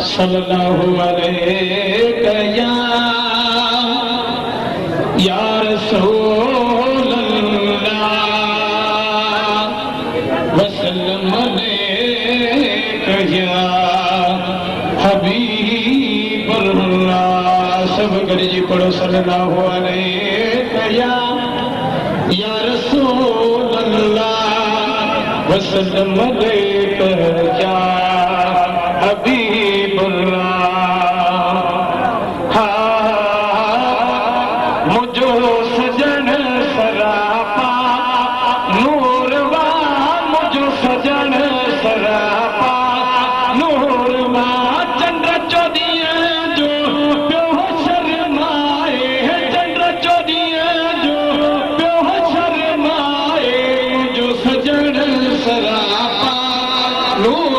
सल्लल्लाहु अलैहि या रसूल अल्लाह वसल्लम अलैका या हबीब अल्लाह। सब गरी जी पढ़ो सल्लल्लाहु अलैहि या रसूल अल्लाह वसल्लम अलैका या हबीब अल्लाह। मुझो सजन सरापा नूरवा, मुझो सजन सरापा नूरवा, चंद्र चौदिया जो प्यो शर्माए, चंद्र चौदिया जो प्यो शर्माए, मुझो सजन सरापा नूर